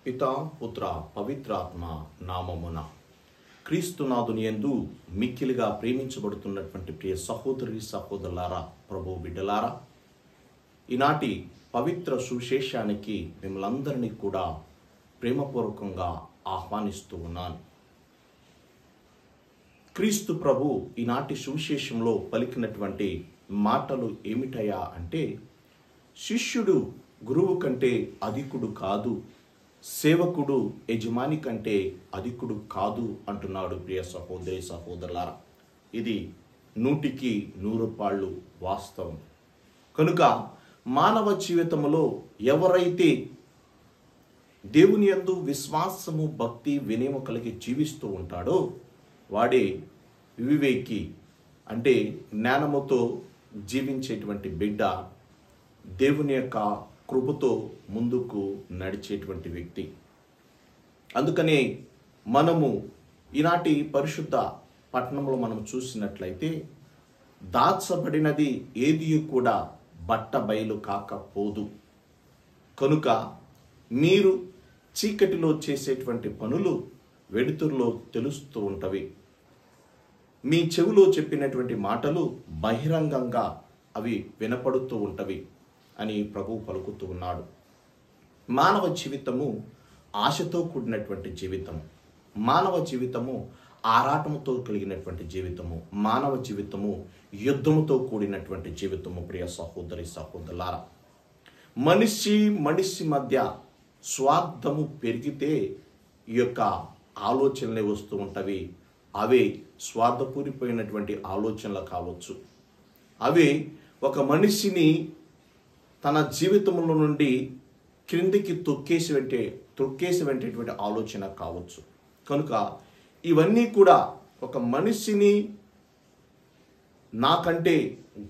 పితా పుత్ర పవిత్రాత్మ నామమున క్రీస్తునాథుని యందు మిక్కిలిగా ప్రేమించబడుతున్నటువంటి ప్రియ సహోదరి సహోదరులారా, ప్రభు బిడ్డలారా, ఈనాటి పవిత్ర సువిశేషానికి మిమ్మల్ందరినీ కూడా ప్రేమపూర్వకంగా ఆహ్వానిస్తూ ఉన్నాను. క్రీస్తు ప్రభు ఈనాటి సువిశేషంలో పలికినటువంటి మాటలు ఏమిటయా అంటే, శిష్యుడు గురువు కంటే అధికుడు కాదు, సేవకుడు యజమాని కంటే అధికుడు కాదు అంటున్నాడు ప్రియ సహోదరి సహోదరులారా. ఇది 100% వాస్తవం. కనుక మానవ జీవితంలో ఎవరైతే దేవుని యందు విశ్వాసము, భక్తి, వినయము కలిగి జీవిస్తూ ఉంటాడో వాడే వివేకి, అంటే జ్ఞానముతో జీవించేటువంటి బిడ్డ, దేవుని యొక్క కృపతో ముందుకు నడిచేటువంటి వ్యక్తి. అందుకనే మనము ఈనాటి పరిశుద్ధ పట్టణంలో మనం చూసినట్లయితే, దాచబడినది ఏది కూడా బట్ట బయలు కాకపోదు. కనుక మీరు చీకటిలో చేసేటువంటి పనులు వెలుతురులో తెలుస్తూ ఉంటవి. మీ చెవిలో చెప్పినటువంటి మాటలు బహిరంగంగా అవి వినపడుతూ ఉంటవి అని ప్రభు పలుకుతూ ఉన్నాడు. మానవ జీవితము ఆశతో కూడినటువంటి జీవితము, మానవ జీవితము ఆరాటముతో కలిగినటువంటి జీవితము, మానవ జీవితము యుద్ధముతో కూడినటువంటి జీవితము. ప్రియ సహోదరి సహోదరులారా, మనిషి మధ్య స్వార్థము పెరిగితే ఈ యొక్క ఆలోచనలే వస్తూ ఉంటవి. అవే స్వార్థపూరిపోయినటువంటి ఆలోచనలు కావచ్చు. అవి ఒక మనిషిని తన జీవితంలో నుండి క్రిందికి తొక్కేసి వెంటేటువంటి ఆలోచన కావచ్చు. కనుక ఇవన్నీ కూడా ఒక మనిషిని నాకంటే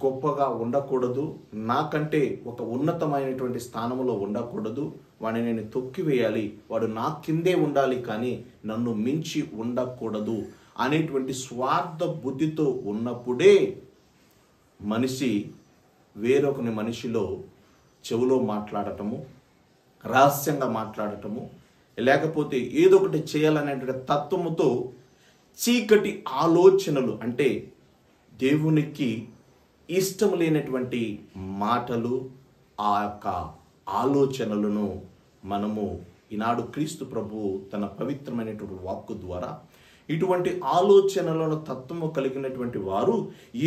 గొప్పగా ఉండకూడదు, నాకంటే ఒక ఉన్నతమైనటువంటి స్థానంలో ఉండకూడదు, వాడిని నేను తొక్కివేయాలి, వాడు నా కిందే ఉండాలి కానీ నన్ను మించి ఉండకూడదు అనేటువంటి స్వార్థ బుద్ధితో ఉన్నప్పుడే మనిషి వేరొకని మనిషిలో చెవులో మాట్లాడటము, రహస్యంగా మాట్లాడటము, లేకపోతే ఏదో ఒకటి చేయాలనేటువంటి తత్వముతో చీకటి ఆలోచనలు, అంటే దేవునికి ఇష్టం లేనటువంటి మాటలు, ఆ యొక్క ఆలోచనలను మనము ఈనాడు క్రీస్తు ప్రభు తన పవిత్రమైనటువంటి వాక్కు ద్వారా ఇటువంటి ఆలోచనలను తత్వము కలిగినటువంటి వారు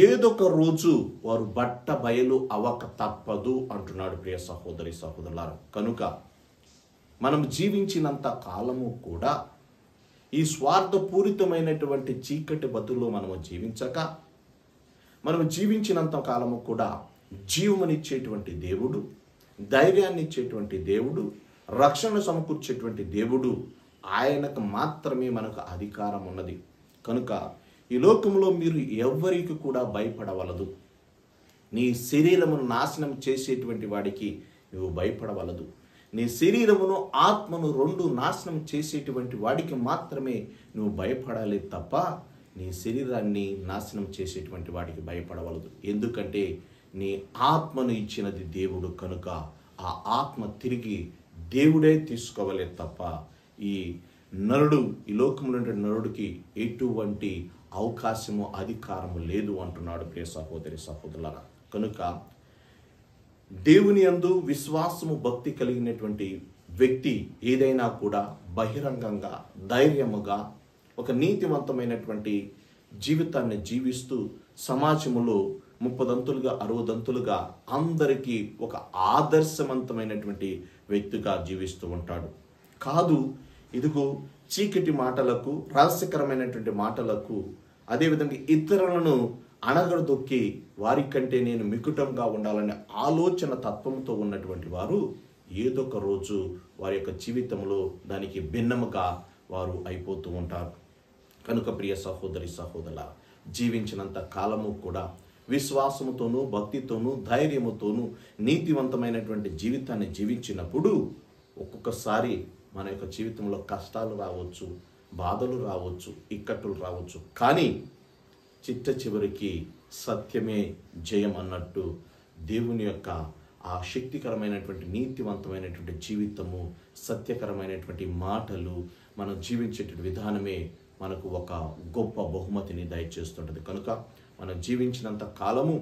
ఏదొక రోజు వారు బట్ట బయలు అవక తప్పదు అంటున్నాడు ప్రియ సహోదరి సహోదరులారా. కనుక మనం జీవించినంత కాలము కూడా ఈ స్వార్థపూరితమైనటువంటి చీకటి బతుల్లో మనము జీవించక, మనము జీవించినంత కాలము కూడా జీవమునిచ్చేటువంటి దేవుడు, ధైర్యాన్ని ఇచ్చేటువంటి దేవుడు, రక్షణ సమకూర్చేటువంటి దేవుడు, ఆయనకు మాత్రమే మనకు అధికారం ఉన్నది. కనుక ఈ లోకంలో మీరు ఎవ్వరికి కూడా భయపడవలదు. నీ శరీరమును నాశనం చేసేటువంటి వాడికి నువ్వు భయపడవలదు. నీ శరీరమును ఆత్మను రెండు నాశనం చేసేటువంటి వాడికి మాత్రమే నువ్వు భయపడాలి తప్ప నీ శరీరాన్ని నాశనం చేసేటువంటి వాడికి భయపడవలదు. ఎందుకంటే నీ ఆత్మను ఇచ్చినది దేవుడు కనుక ఆ ఆత్మ తిరిగి దేవుడే తీసుకోవలే తప్ప ఈ నరుడు, ఈ లోకంలో నరుడికి ఎటువంటి అవకాశము, అధికారము లేదు అంటున్నాడు ప్రియ సహోదరి సహోదరులారా. కనుక దేవుని యందు విశ్వాసము, భక్తి కలిగినటువంటి వ్యక్తి ఏదైనా కూడా బహిరంగంగా, ధైర్యముగా, ఒక నీతివంతమైనటువంటి జీవితాన్ని జీవిస్తూ సమాజములో 30 60 అందరికీ ఒక ఆదర్శవంతమైనటువంటి వ్యక్తిగా జీవిస్తూ ఉంటాడు. కాదు ఇదిగో చీకటి మాటలకు, రహస్యకరమైనటువంటి మాటలకు, అదేవిధంగా ఇతరులను అణగదొక్కి వారికంటే నేను మికుటంగా ఉండాలనే ఆలోచన తత్వంతో ఉన్నటువంటి వారు ఏదొక రోజు వారి యొక్క జీవితంలో దానికి భిన్నముగా వారు అయిపోతూ ఉంటారు. కనుక ప్రియ సహోదరి సహోదరుల, జీవించినంత కాలము కూడా విశ్వాసముతోనూ, భక్తితోనూ, ధైర్యముతోనూ నీతివంతమైనటువంటి జీవితాన్ని జీవించినప్పుడు ఒక్కొక్కసారి మన యొక్క జీవితంలో కష్టాలు రావచ్చు, బాధలు రావచ్చు, ఇక్కట్లు రావచ్చు, కానీ చిట్ట చివరికి సత్యమే జయం అన్నట్టు దేవుని యొక్క ఆ శక్తికరమైనటువంటి నీతివంతమైనటువంటి జీవితము, సత్యకరమైనటువంటి మాటలు మనం జీవించేటువంటి విధానమే మనకు ఒక గొప్ప బహుమతిని దయచేస్తుంటుంది. కనుక మనం జీవించినంత కాలము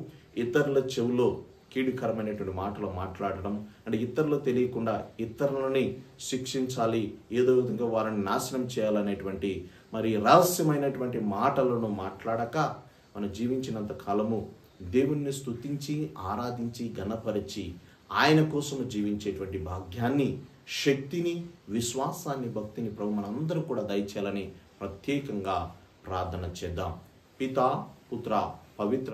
ఇతరుల చెవులో కీడుకరమైనటువంటి మాటలు మాట్లాడడం, అంటే ఇతరులు తెలియకుండా ఇతరులని శిక్షించాలి, ఏదో విధంగా వారిని నాశనం చేయాలనేటువంటి మరి రహస్యమైనటువంటి మాటలను మాట్లాడక మనం జీవించినంత కాలము దేవుణ్ణి స్తుతించి ఆరాధించి ఘనపరిచి ఆయన కోసం జీవించేటువంటి భాగ్యాన్ని, శక్తిని, విశ్వాసాన్ని, భక్తిని ప్రభు మనందరూ కూడా దయచేయాలని ప్రత్యేకంగా ప్రార్థన చేద్దాం. పితా, పుత్ర, పవిత్ర